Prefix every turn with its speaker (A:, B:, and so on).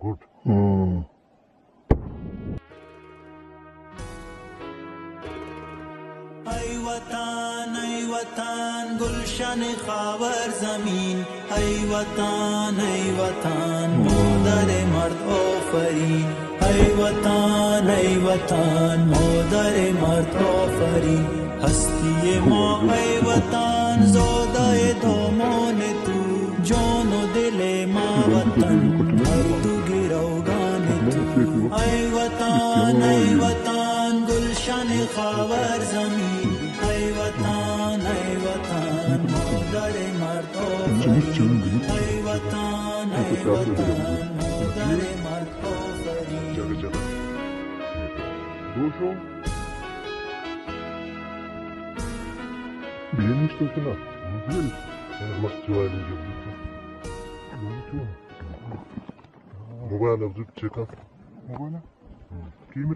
A: Good.
B: ای وطن گلشن خاور زمین ای وطن مادر مرد آفرین ای وطن مادر مرد آفرین هستی ما ای وطن زاده دامان تو جان و دل ما وطن هر دو گروگان تو ای وطن گلشن خاور زمین ای وطن مادر مرد آفرین ای وطن مادر مرد آفرین
A: Jaga. Dušu. Benim işte şuna. Güzel. Nasıl çuvaylı gibi. Mobile alıp çekan. Mobile? Kim